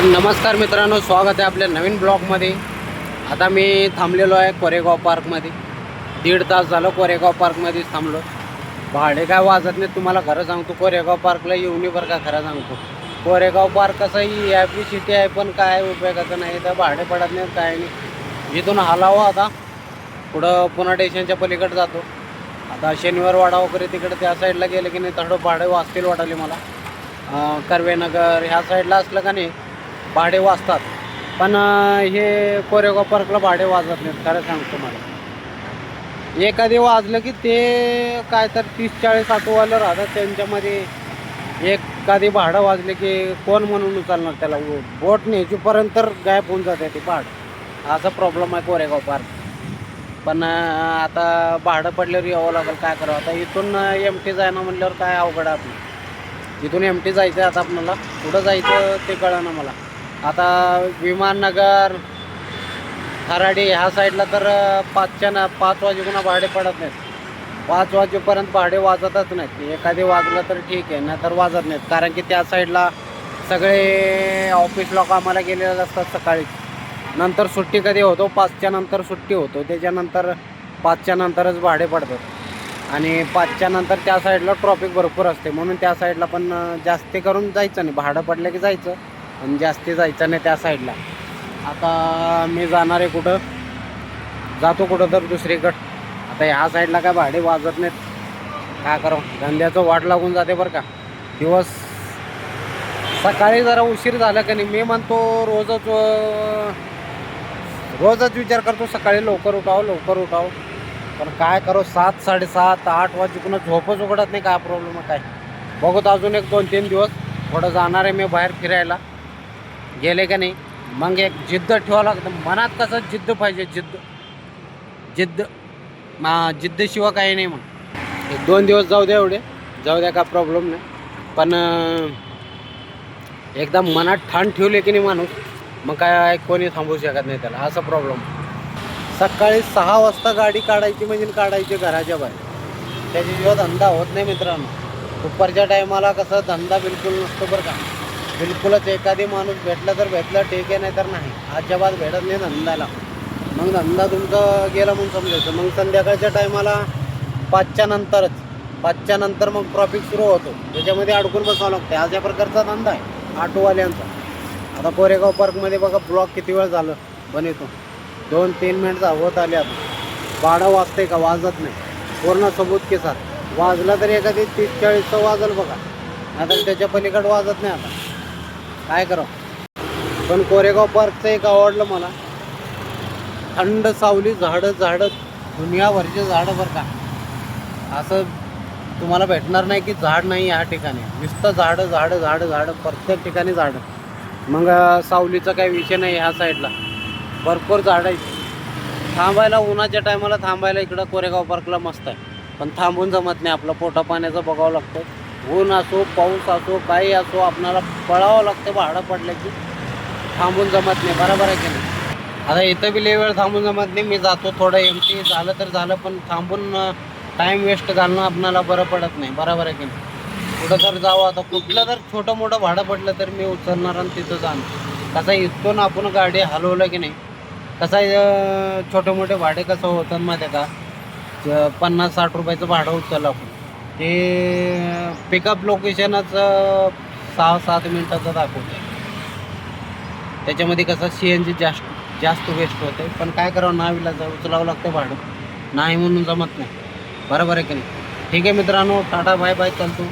नमस्कार मित्रांनो, स्वागत आहे आपल्या नवीन ब्लॉगमध्ये. आता मी थांबलेलो आहे कोरेगाव पार्कमध्ये. 1.5 तास झालं कोरेगाव पार्कमध्येच थांबलो. भाडे काय वाजत नाही, तुम्हाला खरं सांगतो. कोरेगाव पार्कला येऊन बरं का, खरं सांगतो. कोरेगाव पार्क कसंही हॅपी सिटी आहे, पण काय उपयोगाचं नाही. तर भाडे पडत नाही, काय नाही. इथून हलावं आता पुढं पुन्हा स्टेशनच्या पलीकडे जातो. आता शनिवार वाडा वगैरे तिकडे त्या साईडला गेलं की नाही थोडं भाडे वाचतील वाटाले मला. कर्वेनगर ह्या साईडला असलं का नाही भाडे वाजतात, पण हे कोरेगाव पार्कला भाडे वाजत नाहीत. खरं सांगतो मला. एखादी वाजलं की ते काय तर 30-40 ऑटोवालं राहतात, त्यांच्यामध्ये एखादी भाडं वाजले की कोण म्हणून उचलणार त्याला. बोट न्यायचीपर्यंत तर गायब होऊन जाते ते भाडं. असा प्रॉब्लेम आहे कोरेगाव पार्क. पण आता भाडं पडल्यावर यावं लागेल, काय करावं. आता इथून MT जायना म्हणल्यावर काय अवघड आहे आपलं. इथून MT जायचं आहे आता आपल्याला. कुठं जायचं ते कळेना मला. आता विमाननगर खराडी ह्या साईडला तर 5 वाजेपर्यंत भाडे पडत नाहीत. 5 वाजेपर्यंत भाडे वाजतच नाहीत. एखादे वाजलं तर ठीक आहे, नाही तर वाजत नाहीत. कारण की त्या साईडला सगळे ऑफिसला कामाला गेलेले असतात सकाळी. नंतर सुट्टी कधी होतो, 5च्या नंतर सुट्टी होतो. त्याच्यानंतर 5च्या नंतरच भाडे पडतात. आणि 5च्या नंतर त्या साईडला ट्रॉफिक भरपूर असते, म्हणून त्या साईडला पण जास्ती करून जायचं नाही. भाडं पडलं की जायचं, आणि जास्ती जायचं नाही त्या साईडला. आता मी जाणार आहे कुठं, जातो कुठं तर दुसरीकडं. आता ह्या साईडला काय भाडे वाजत नाहीत, काय करावं. धंद्याचं वाट लागून जाते बरं का. दिवस सकाळी जरा उशीर झाला का नाही, मी म्हणतो रोजच विचार करतो सकाळी लवकर उठावं. पण काय करो, 7, 7:30, 8 वाजेपर्यंत झोपच उघडत नाही. काय प्रॉब्लेम आहे काय बघूत. अजून 1-2-3 दिवस थोडं जाणार आहे मी बाहेर फिरायला. गेले का नाही मग एक जिद्द ठेवावं लागतं मनात. कसं जिद्द पाहिजे, जिद्दशिवाय काही नाही. मग 1-2 दिवस जाऊ द्या, एवढे जाऊ द्या, काय प्रॉब्लेम नाही. पण एकदा मनात ठाण ठेवले की नाही माणूस, मग काय कोणी थांबवू शकत नाही त्याला. असा प्रॉब्लेम. सकाळी 6 वाजता गाडी काढायची म्हणजे काढायची घराच्या बाहेर. त्याच्याशिवाय धंदा होत नाही मित्रांनो. दुपारच्या टायमाला कसं धंदा बिलकुल नसतो बरं का. बिलकुलच. एखादी माणूस भेटला तर भेटला, ठीक आहे, नाही तर नाही. अजिबात भेटत नाही धंद्याला. मग धंदा तुमचा गेला म्हणून समजायचं. मग संध्याकाळच्या टायमाला 5च्या नंतर मग ट्रॉफिक सुरू होतो. त्याच्यामध्ये अडकून बसावं लागतं. अशा प्रकारचा धंदा आहे ऑटोवाल्यांचा. आता कोरेगाव पार्कमध्ये बघा ब्लॉक किती वेळ झालं बनवतो. 2-3 मिनिट होत आले. आता भाडं वाजतंय का? वाजत नाही. पूर्ण सबूत के साथ. वाजला तरी एखादी 30-40 वाजल बघा, आता त्याच्या पलीकडे वाजत नाही. आता काय करावं. पण कोरेगाव पार्कचं एक आवडलं मला, थंड सावली, झाडं दुनियाभरचे झाडं बरं का. असं तुम्हाला भेटणार नाही की झाड नाही ह्या ठिकाणी. नुसतं झाडं प्रत्येक ठिकाणी झाडं. मग सावलीचा काही विषय नाही. ह्या साईडला भरपूर झाडं आहेत. थांबायला उन्हाच्या टायमाला थांबायला इकडं कोरेगाव पार्कला मस्त आहे. पण थांबून जमत नाही. आपलं पोटा पाण्याचं बघावं लागतं. ऊन असो, पाऊस असो, काही असो, आपल्याला पळावं लागतं. भाडं पडलं की थांबून जमत नाही. बरोबर आहे की नाही. आता इथं बी लय वेळ थांबून जमत नाही. मी जातो थोडं MT झालं तर झालं, पण थांबून टाईम वेस्ट घालणं आपल्याला बरं पडत नाही. बरोबर आहे की नाही. कुठं तर जावं, आता कुठलं तर छोटं मोठं भाडं पडलं तर मी उचलणार आणि तिथं जाणार. कसं इथून आपण गाडी हलवलं की नाही, कसं छोटे मोठे भाडे कसं होतात माहिती आहे का. 50-60 रुपयाचं भाडं उचललं आपण, ते पिकअप लोकेशनच 6-7 मिनिटाचं दाखवतं. त्याच्यामध्ये कसं CNG जास्त वेस्ट होते. पण काय करावं, नावीला उचलावं लागतं भाडं. नाही म्हणून जमत नाही. बरोबर आहे की नाही. ठीक आहे मित्रांनो, टाटा बाय बाय, चालतो.